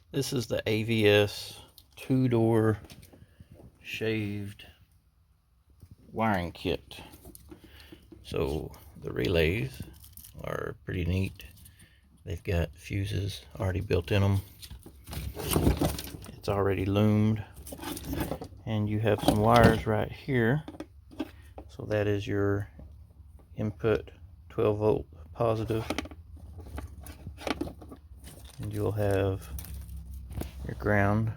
This is the AVS two-door shaved wiring kit. So the relays are pretty neat. They've got fuses already built in them. It's already loomed. And you have some wires right here. So that is your input 12 volt positive. And you'll have your ground.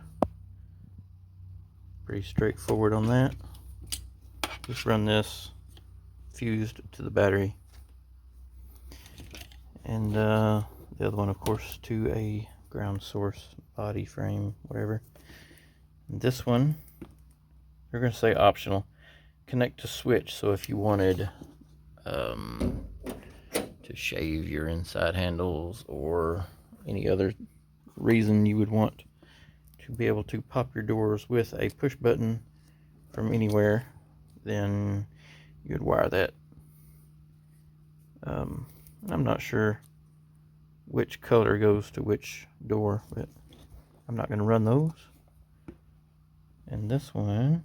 Pretty straightforward on that. Just run this fused to the battery, and the other one, of course, to a ground source, body, frame, whatever. And this one, they're going to say optional. Connect to switch, so if you wanted to shave your inside handles or any other reason you would want to be able to pop your doors with a push button from anywhere, then you'd wire that. I'm not sure which color goes to which door, but I'm not going to run those. And this one,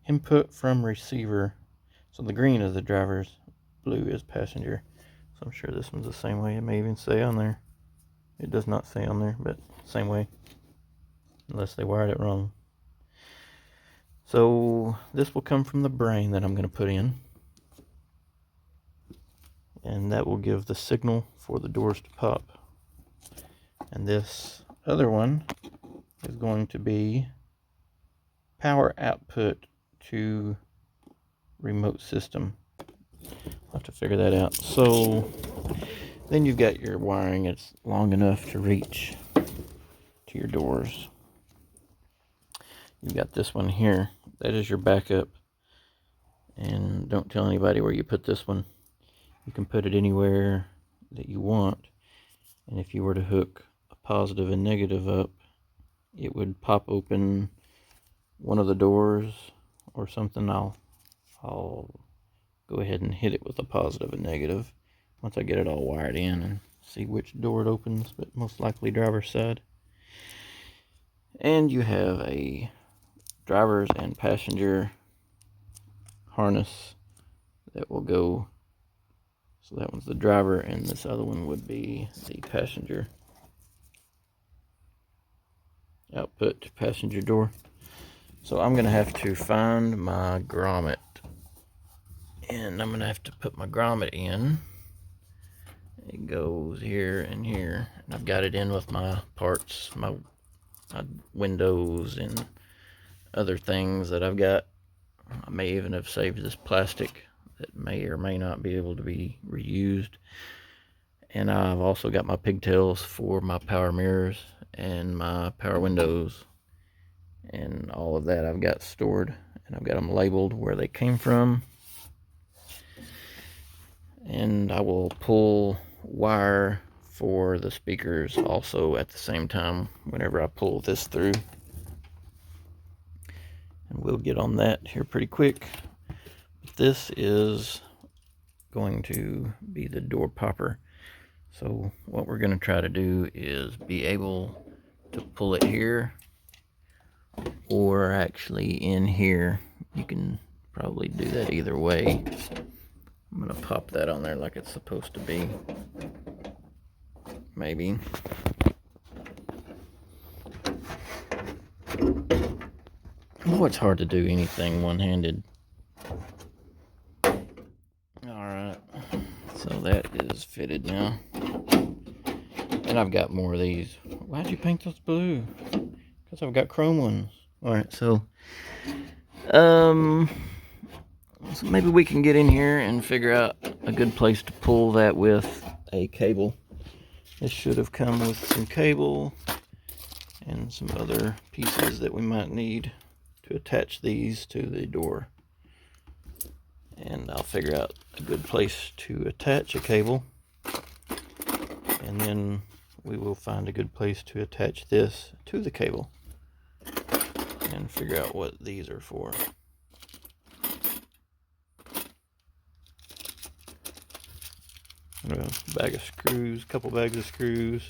input from receiver. So the green is the driver's, blue is passenger. So I'm sure this one's the same way. It may even say on there. It does not say on there, but same way, unless they wired it wrong. So this will come from the brain that I'm going to put in, and that will give the signal for the doors to pop. And this other one is going to be power output to remote system. I'll have to figure that out. So then you've got your wiring. It's long enough to reach to your doors. You've got this one here. That is your backup. And don't tell anybody where you put this one. You can put it anywhere that you want. And if you were to hook a positive and negative up, it would pop open one of the doors or something. I'll go ahead and hit it with a positive and negative once I get it all wired in and see which door it opens, but most likely driver's side. And you have a driver's and passenger harness that will go. So that one's the driver, and this other one would be the passenger. Output to passenger door. So I'm going to have to find my grommet. And I'm going to have to put my grommet in. It goes here and here. And I've got it in with my parts, my windows and other things that I've got. I may even have saved this plastic that may or may not be able to be reused. And I've also got my pigtails for my power mirrors and my power windows, and all of that I've got stored, and I've got them labeled where they came from. And I will pull wire for the speakers also at the same time whenever I pull this through, and we'll get on that here pretty quick. This is going to be the door popper. So what we're going to try to do is be able to pull it here, or actually in here. You can probably do that either way. I'm going to pop that on there like it's supposed to be. Maybe. Oh, it's hard to do anything one-handed. Alright, so that is fitted now. And I've got more of these. Why'd you paint those blue? Because I've got chrome ones. Alright, so maybe we can get in here and figure out a good place to pull that with a cable. This should have come with some cable and some other pieces that we might need to attach these to the door. And I'll figure out a good place to attach a cable, and then we will find a good place to attach this to the cable and figure out what these are for. A bag of screws, couple bags of screws,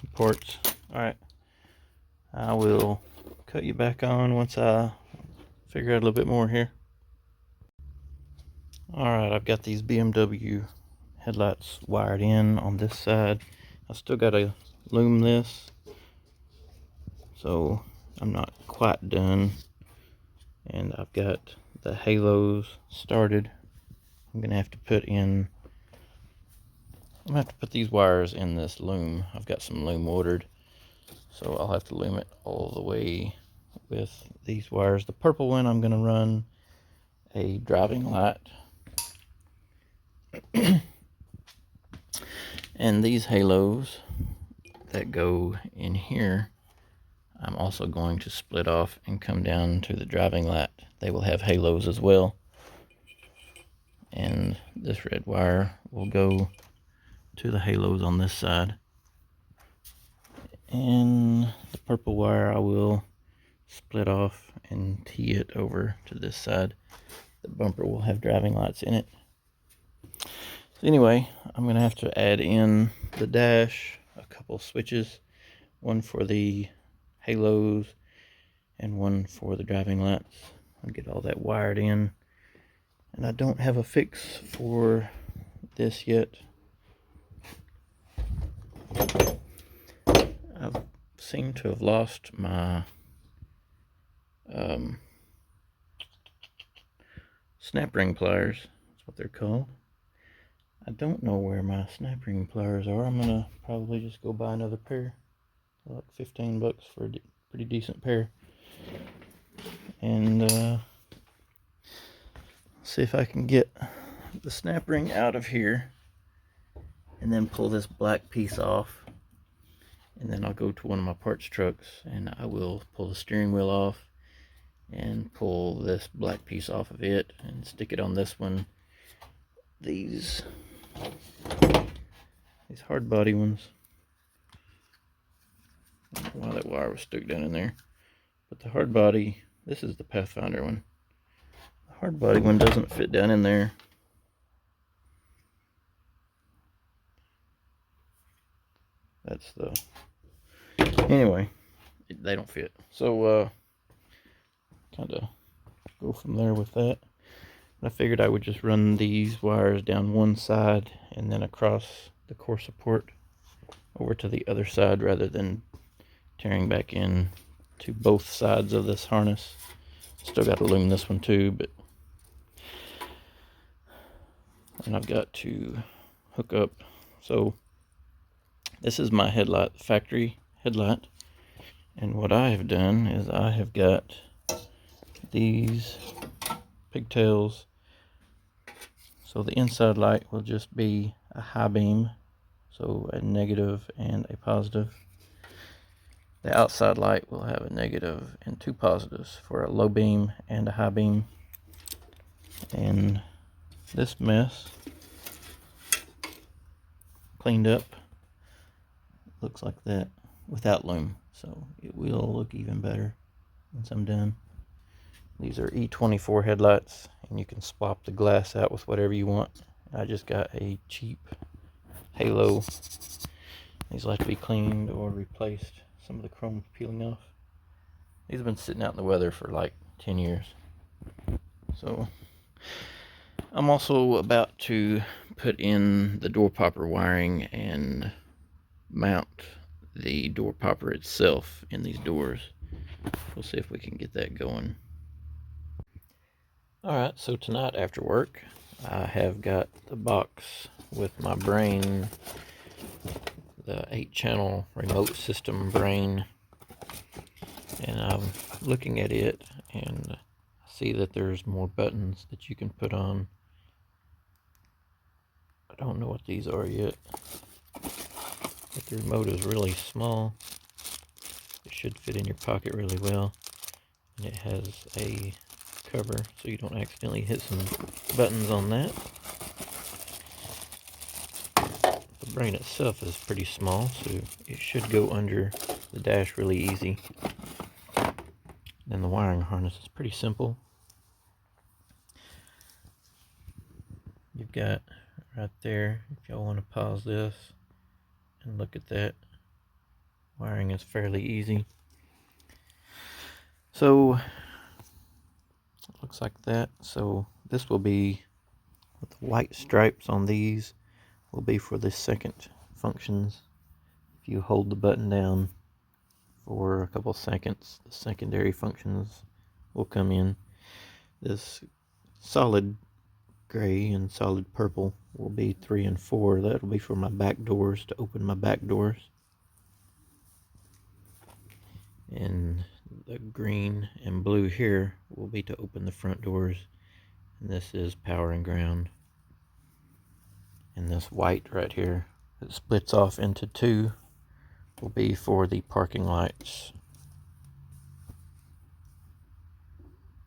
some parts. Alright, I will cut you back on once I figure out a little bit more here. Alright, I've got these BMW headlights wired in on this side. I still got to loom this, so I'm not quite done. And I've got the halos started. I'm gonna have to put these wires in this loom. I've got some loom ordered, so I'll have to loom it all the way with these wires. The purple one, I'm gonna run a driving light. And these halos that go in here, I'm also going to split off and come down to the driving light. They will have halos as well. And this red wire will go to the halos on this side. And the purple wire I will split off and tee it over to this side. The bumper will have driving lights in it. So anyway, I'm going to have to add in the dash, a couple switches, one for the halos and one for the driving lights. I'll get all that wired in. And I don't have a fix for this yet. I seem to have lost my snap ring pliers. That's what they're called. I don't know where my snap ring pliers are. I'm gonna probably just go buy another pair. Like 15 bucks for a pretty decent pair. And see if I can get the snap ring out of here and then pull this black piece off. And then I'll go to one of my parts trucks and I will pull the steering wheel off and pull this black piece off of it and stick it on this one. These hard body ones. I don't know why that wire was stuck down in there. But the hard body, this is the Pathfinder one. The hard body one doesn't fit down in there. That's the... Anyway, they don't fit. So, kind of go from there with that. I figured I would just run these wires down one side and then across the core support over to the other side rather than tearing back in to both sides of this harness. Still got to loom this one too, but and I've got to hook up. So this is my headlight, factory headlight, and what I have done is I have got these pigtails. So the inside light will just be a high beam, so a negative and a positive. The outside light will have a negative and two positives for a low beam and a high beam. And this mess, cleaned up, looks like that without loom. So it will look even better once I'm done. These are E24 headlights, and you can swap the glass out with whatever you want. I just got a cheap halo. These like to be cleaned or replaced. Some of the chrome peeling off. These have been sitting out in the weather for like 10 years. So I'm also about to put in the door popper wiring and mount the door popper itself in these doors. We'll see if we can get that going. Alright, so tonight after work, I have got the box with my brain, the 8-channel remote system brain, and I'm looking at it and see that there's more buttons that you can put on. I don't know what these are yet, but the remote is really small. It should fit in your pocket really well, and it has a cover so you don't accidentally hit some buttons on that. The brain itself is pretty small, so it should go under the dash really easy. And the wiring harness is pretty simple. You've got right there, if y'all want to pause this and look at that, Wiring is fairly easy. So it looks like that. So this will be, with the white stripes on these, will be for the second functions. If you hold the button down for a couple seconds, the secondary functions will come in. This solid gray and solid purple will be 3 and 4. That'll be for my back doors, to open my back doors. And the green and blue here will be to open the front doors. And this is power and ground. And this white right here, it splits off into 2, will be for the parking lights.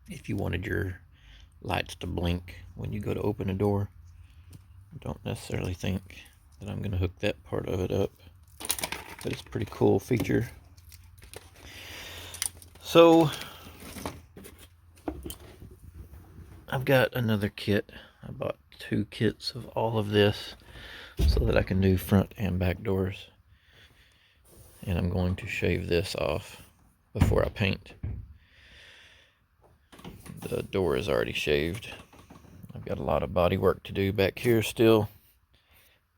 If you wanted your lights to blink when you go to open a door. I don't necessarily think that I'm going to hook that part of it up, but it's a pretty cool feature. So I've got another kit. I bought 2 kits of all of this so that I can do front and back doors. And I'm going to shave this off before I paint. The door is already shaved. I've got a lot of body work to do back here still.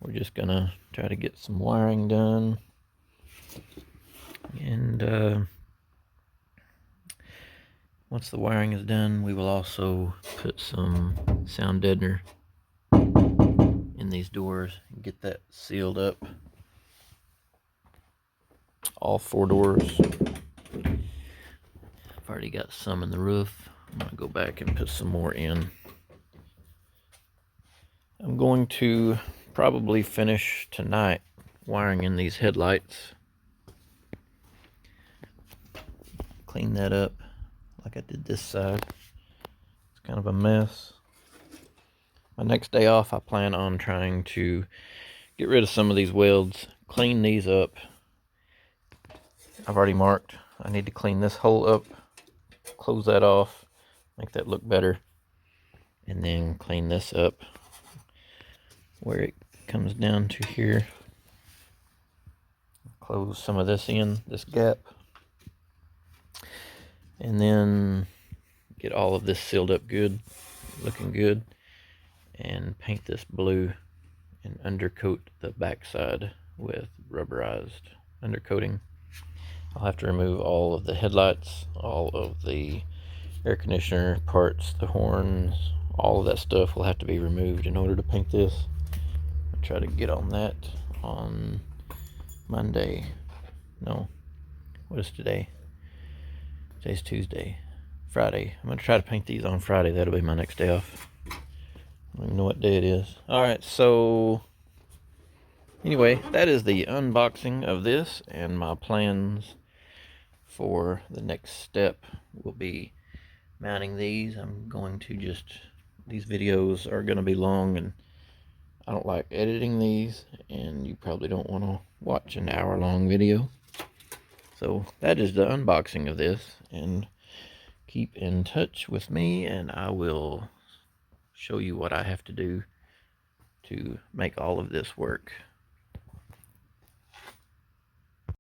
We're just gonna try to get some wiring done. And once the wiring is done, we will also put some sound deadener in these doors and get that sealed up. All 4 doors. I've already got some in the roof. I'm gonna go back and put some more in. I'm going to probably finish tonight wiring in these headlights. Clean that up like I did this side. It's kind of a mess. My next day off, I plan on trying to get rid of some of these welds, clean these up. I've already marked. I need to clean this hole up, close that off, make that look better, and then clean this up where it comes down to here. Close some of this in, this gap, and then get all of this sealed up good, looking good, and paint this blue and undercoat the backside with rubberized undercoating. I'll have to remove all of the headlights, all of the air conditioner parts, the horns, all of that stuff will have to be removed in order to paint this. I'll try to get on that on Monday. No, what is today? Today's Tuesday. Friday. I'm going to try to paint these on Friday. That'll be my next day off. I don't even know what day it is. Alright, so anyway, that is the unboxing of this, and my plans for the next step will be mounting these. I'm going to these videos are going to be long, and I don't like editing these, and you probably don't want to watch an hour-long video. So that is the unboxing of this, and keep in touch with me, and I will show you what I have to do to make all of this work.